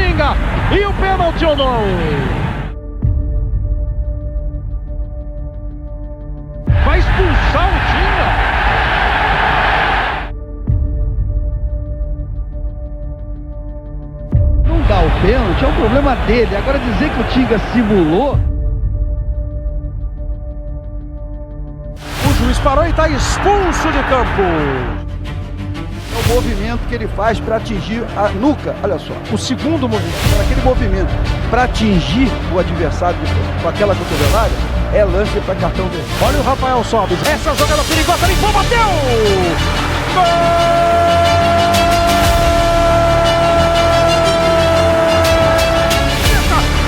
Tinga! E o pênalti ou não? Vai expulsar o Tinga? Não dá o pênalti, é um problema dele. Agora dizer que o Tinga simulou... O juiz parou e está expulso de campo. É o movimento que ele faz para atingir a nuca. Olha só, O segundo movimento. aquele movimento para atingir o adversário com aquela cotovelada é lance para cartão vermelho. Olha o Rafael Sobis. Essa jogada perigosa, limpou, bateu! Gol!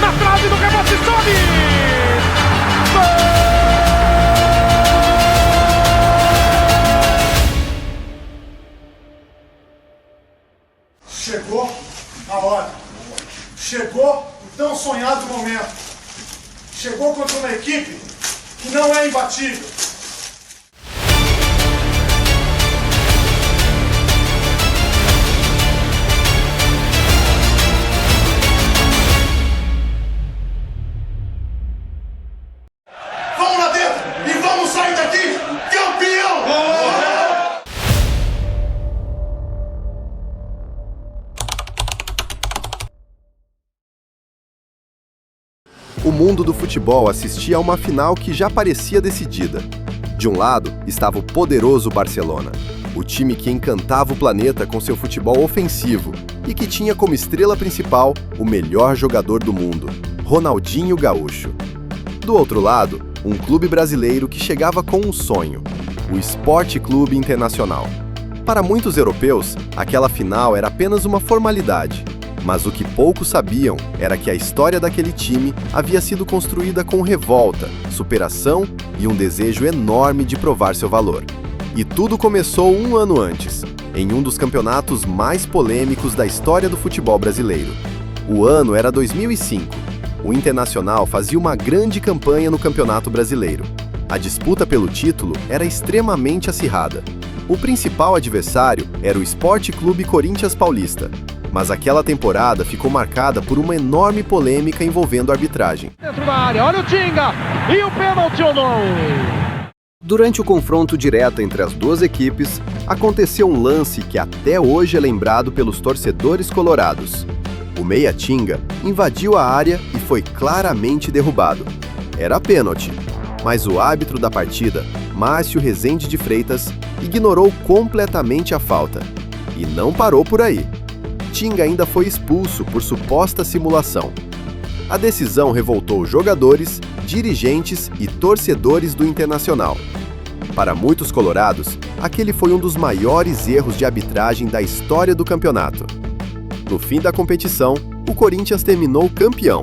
Na trave do rebote, sobe! Chegou a hora. Chegou o tão sonhado momento. Chegou contra uma equipe que não é imbatível. Vamos lá dentro e vamos sair daqui campeão! O mundo do futebol assistia a uma final que já parecia decidida. De um lado estava o poderoso Barcelona, o time que encantava o planeta com seu futebol ofensivo e que tinha como estrela principal o melhor jogador do mundo, Ronaldinho Gaúcho. Do outro lado, um clube brasileiro que chegava com um sonho, o Sport Clube Internacional. Para muitos europeus, aquela final era apenas uma formalidade. Mas o que poucos sabiam era que a história daquele time havia sido construída com revolta, superação e um desejo enorme de provar seu valor. E tudo começou um ano antes, em um dos campeonatos mais polêmicos da história do futebol brasileiro. O ano era 2005. O Internacional fazia uma grande campanha no Campeonato Brasileiro. A disputa pelo título era extremamente acirrada. O principal adversário era o Sport Clube Corinthians Paulista. Mas aquela temporada ficou marcada por uma enorme polêmica envolvendo a arbitragem. Dentro da área, olha o Tinga! E o pênalti ou não? Durante o confronto direto entre as duas equipes, aconteceu um lance que até hoje é lembrado pelos torcedores colorados. O meia Tinga invadiu a área e foi claramente derrubado. Era pênalti, mas o árbitro da partida, Márcio Rezende de Freitas, ignorou completamente a falta. E não parou por aí. Tinga ainda foi expulso por suposta simulação. A decisão revoltou jogadores, dirigentes e torcedores do Internacional. Para muitos colorados, aquele foi um dos maiores erros de arbitragem da história do campeonato. No fim da competição, o Corinthians terminou campeão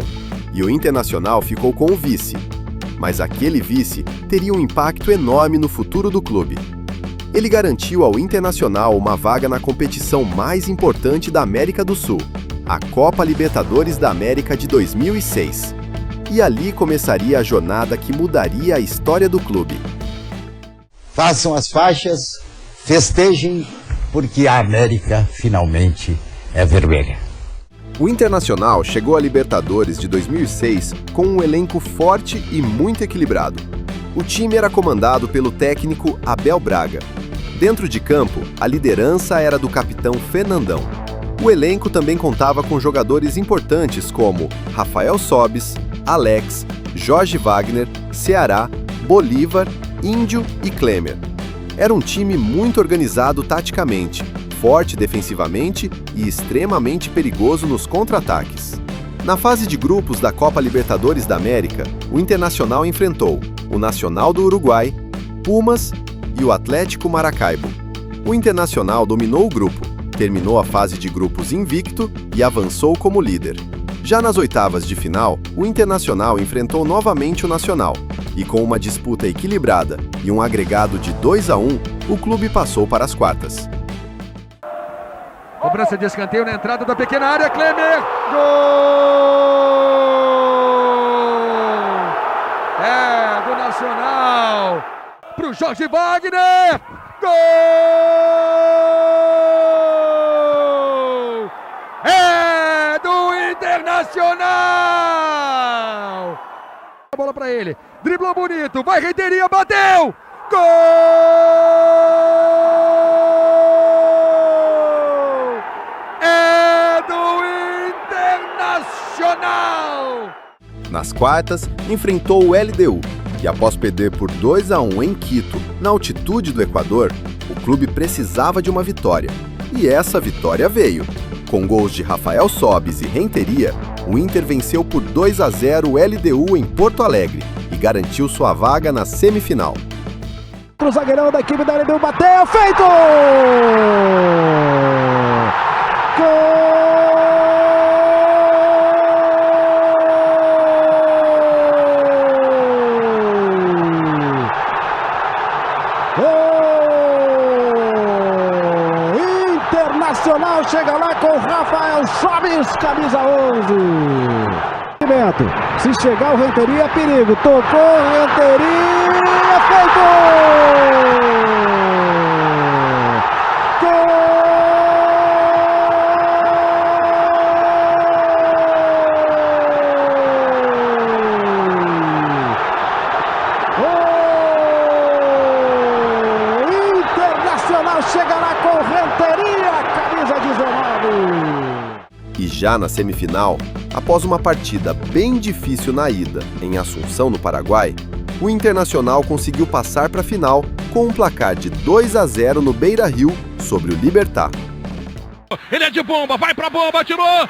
e o Internacional ficou com o vice. Mas aquele vice teria um impacto enorme no futuro do clube. Ele garantiu ao Internacional uma vaga na competição mais importante da América do Sul, a Copa Libertadores da América de 2006. E ali começaria a jornada que mudaria a história do clube. Façam as faixas, festejem, porque a América finalmente é vermelha. O Internacional chegou à Libertadores de 2006 com um elenco forte e muito equilibrado. O time era comandado pelo técnico Abel Braga. Dentro de campo, a liderança era do capitão Fernandão. O elenco também contava com jogadores importantes como Rafael Sobis, Alex, Jorge Wagner, Ceará, Bolívar, Índio e Klemer. Era um time muito organizado taticamente, forte defensivamente e extremamente perigoso nos contra-ataques. Na fase de grupos da Copa Libertadores da América, o Internacional enfrentou o Nacional do Uruguai, Pumas e o Atlético Maracaibo. O Internacional dominou o grupo, terminou a fase de grupos invicto e avançou como líder. Já nas oitavas de final, o Internacional enfrentou novamente o Nacional, e com uma disputa equilibrada e um agregado de 2-1, o clube passou para as quartas. Cobrança de escanteio na entrada da pequena área, Klemer! Gol! É do Nacional! Pro Jorge Wagner! Gol! É do Internacional! A bola pra ele, driblou bonito, vai Renteria, bateu! Gol! É do Internacional! Nas quartas, enfrentou o LDU e após perder por 2-1 em Quito, na altitude do Equador, o clube precisava de uma vitória. E essa vitória veio. Com gols de Rafael Sobis e Renteria, o Inter venceu por 2-0 o LDU em Porto Alegre e garantiu sua vaga na semifinal. O zagueirão da equipe da LDU bateu, feito! Gol! Internacional chega lá com Rafael Sobis, camisa 11. Se chegar o Renteria, é perigo. Tocou, Renteria, feito! Gol! Internacional chega lá com Renteria, camisa 19. E já na semifinal, após uma partida bem difícil na ida, em Assunção, no Paraguai, o Internacional conseguiu passar para a final com um placar de 2-0 no Beira-Rio sobre o Libertad. Ele é de bomba, vai pra bomba, tirou! Gol!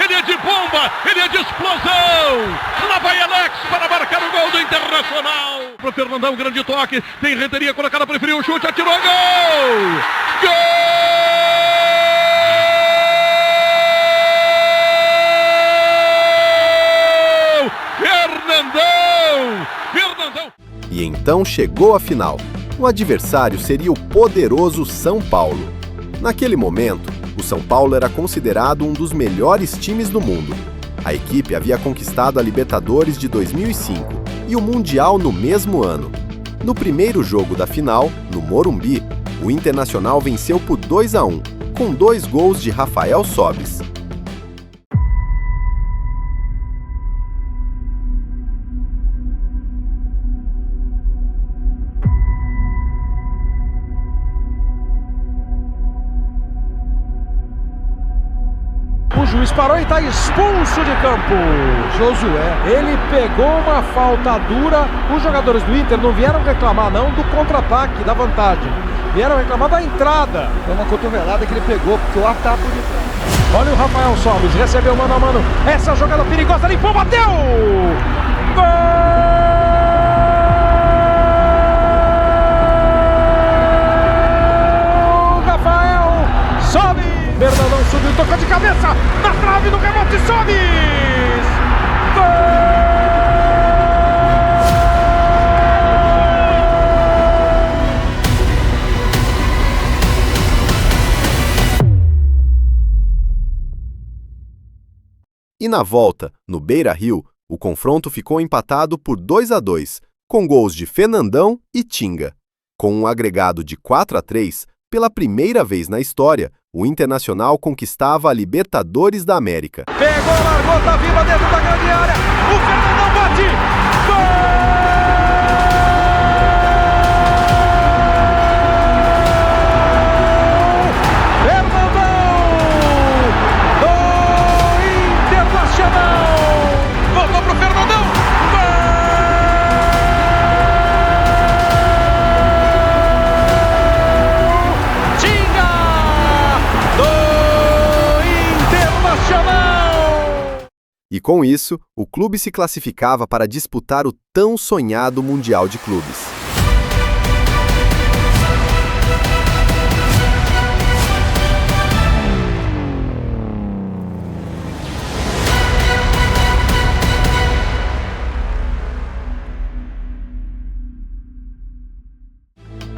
Ele é de bomba, ele é de explosão! Lá vai Alex para marcar o gol do Internacional! Pro Fernandão, grande toque, tem Renteria colocada, preferiu o chute, atirou, gol! Gol! Fernandão! E então chegou a final. O adversário seria o poderoso São Paulo. Naquele momento, o São Paulo era considerado um dos melhores times do mundo. A equipe havia conquistado a Libertadores de 2005 e o Mundial no mesmo ano. No primeiro jogo da final, no Morumbi, o Internacional venceu por 2-1, com 2 gols de Rafael Sobis. O juiz parou e está expulso de campo. Josué, ele pegou uma falta dura. Os jogadores do Inter não vieram reclamar não do contra-ataque, da vantagem. Vieram reclamar da entrada. Foi uma cotovelada que ele pegou, porque o ar tá por detrás. Olha o Rafael Sobis, recebeu mano a mano. Essa jogada perigosa, limpou, bateu! Gol! Rafael Sobis! Fernandão subiu, tocou de cabeça, na trave do rebote, Sobis! Gol! E na volta, no Beira-Rio, o confronto ficou empatado por 2-2, com gols de Fernandão e Tinga. Com um agregado de 4-3, pela primeira vez na história, o Internacional conquistava a Libertadores da América. Pegou, largou, tá viva dentro da grande área. O Fernandão bate. Gol! Fernandão do Internacional. Voltou pro Fernandão. E com isso, o clube se classificava para disputar o tão sonhado Mundial de Clubes.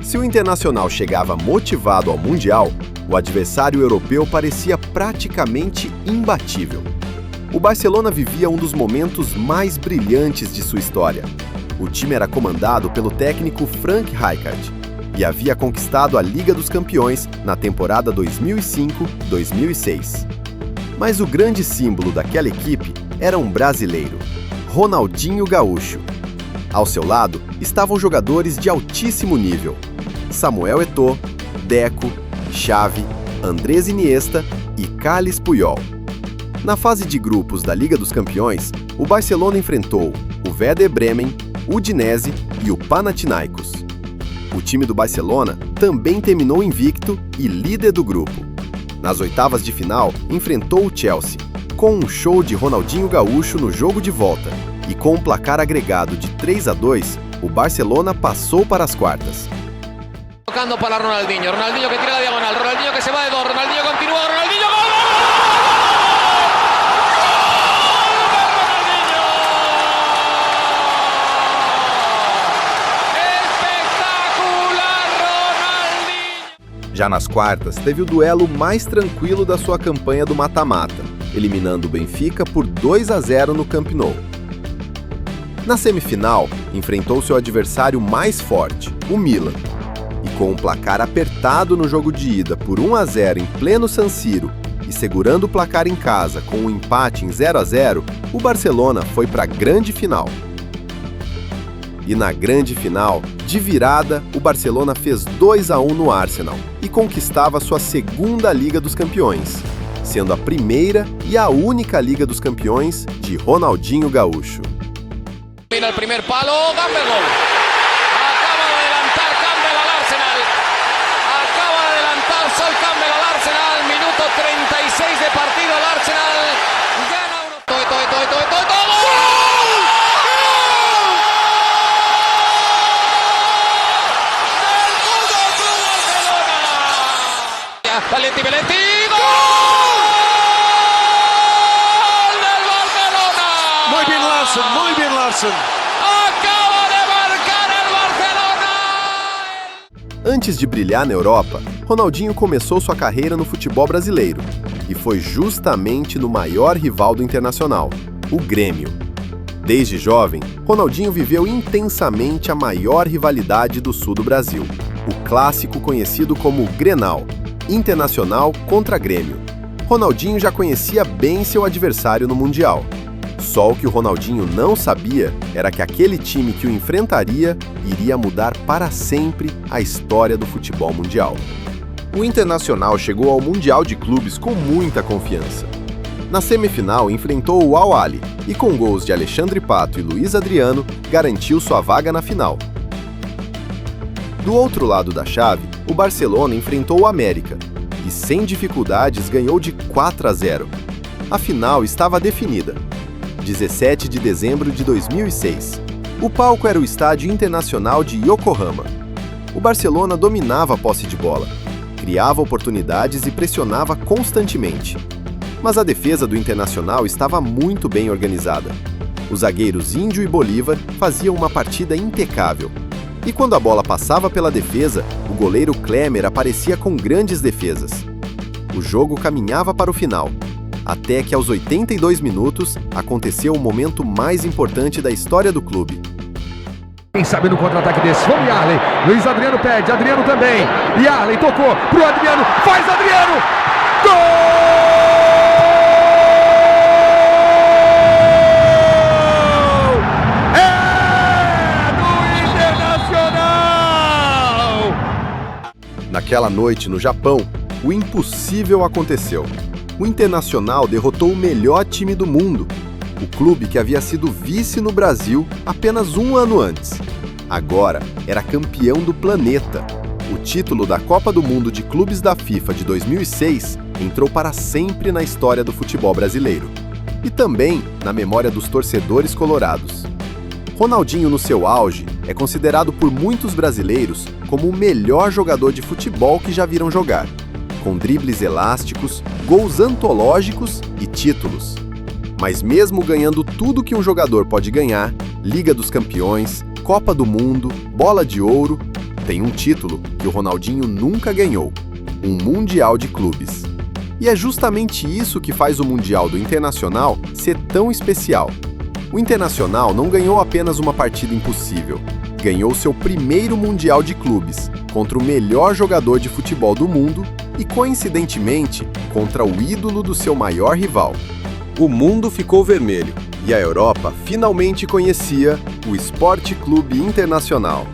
Se o Internacional chegava motivado ao Mundial, o adversário europeu parecia praticamente imbatível. O Barcelona vivia um dos momentos mais brilhantes de sua história. O time era comandado pelo técnico Frank Rijkaard. e havia conquistado a Liga dos Campeões na temporada 2005-2006. Mas o grande símbolo daquela equipe era um brasileiro, Ronaldinho Gaúcho. Ao seu lado estavam jogadores de altíssimo nível: Samuel Eto'o, Deco, Xavi, Andrés Iniesta e Carles Puyol. Na fase de grupos da Liga dos Campeões, o Barcelona enfrentou o Werder Bremen, o Udinese e o Panathinaikos. O time do Barcelona também terminou invicto e líder do grupo. Nas oitavas de final, enfrentou o Chelsea, com um show de Ronaldinho Gaúcho no jogo de volta, e com um placar agregado de 3-2, o Barcelona passou para as quartas. Tocando para Ronaldinho, Ronaldinho que tira la diagonal, Ronaldinho que se va de dos, Ronaldinho continúa, Ronaldinho gol! Já nas quartas, teve o duelo mais tranquilo da sua campanha do mata-mata, eliminando o Benfica por 2-0 no Camp Nou. Na semifinal, enfrentou seu adversário mais forte, o Milan. E com um placar apertado no jogo de ida por 1-0 em pleno San Siro e segurando o placar em casa com um empate em 0-0, o Barcelona foi para a grande final. E na grande final, de virada, o Barcelona fez 2-1 no Arsenal e conquistava sua segunda Liga dos Campeões, sendo a primeira e a única Liga dos Campeões de Ronaldinho Gaúcho. Mira el primer palo, Campbell gol. Acaba de adelantar Campbell al Arsenal. Acaba de adelantar Sol Campbell al Arsenal. Minuto 36 de partido, el Arsenal gana uno. ¡Gol! Valenti, Valenti, gol del Barcelona. Muy bien Larsen. Acaba de marcar el Barcelona. Antes de brilhar na Europa, Ronaldinho começou sua carreira no futebol brasileiro e foi justamente no maior rival do Internacional, o Grêmio. Desde jovem, Ronaldinho viveu intensamente a maior rivalidade do sul do Brasil, o clássico conhecido como Grenal, Internacional contra Grêmio. Ronaldinho já conhecia bem seu adversário no Mundial. Só o que o Ronaldinho não sabia era que aquele time que o enfrentaria iria mudar para sempre a história do futebol mundial. O Internacional chegou ao Mundial de Clubes com muita confiança. Na semifinal, enfrentou o Al Ahly e, com gols de Alexandre Pato e Luiz Adriano, garantiu sua vaga na final. Do outro lado da chave, o Barcelona enfrentou o América e, sem dificuldades, ganhou de 4-0. A final estava definida. 17 de dezembro de 2006. O palco era o Estádio Internacional de Yokohama. O Barcelona dominava a posse de bola, criava oportunidades e pressionava constantemente. Mas a defesa do Internacional estava muito bem organizada. Os zagueiros Índio e Bolívar faziam uma partida impecável. E quando a bola passava pela defesa, o goleiro Klemer aparecia com grandes defesas. O jogo caminhava para o final, até que aos 82 minutos aconteceu o momento mais importante da história do clube. Quem sabe no contra-ataque desse? Vamos, Yarley. Luiz Adriano pede, Adriano também. Yarley tocou pro Adriano, faz Adriano! Gol! Naquela noite, no Japão, o impossível aconteceu. O Internacional derrotou o melhor time do mundo, o clube que havia sido vice no Brasil apenas um ano antes. Agora era campeão do planeta. O título da Copa do Mundo de Clubes da FIFA de 2006 entrou para sempre na história do futebol brasileiro e também na memória dos torcedores colorados. Ronaldinho, no seu auge, é considerado por muitos brasileiros como o melhor jogador de futebol que já viram jogar, com dribles elásticos, gols antológicos e títulos. Mas mesmo ganhando tudo que um jogador pode ganhar, Liga dos Campeões, Copa do Mundo, Bola de Ouro, tem um título que o Ronaldinho nunca ganhou, um Mundial de Clubes. E é justamente isso que faz o Mundial do Internacional ser tão especial. O Internacional não ganhou apenas uma partida impossível, ganhou seu primeiro Mundial de Clubes contra o melhor jogador de futebol do mundo e, coincidentemente, contra o ídolo do seu maior rival. O mundo ficou vermelho e a Europa finalmente conhecia o Esporte Clube Internacional.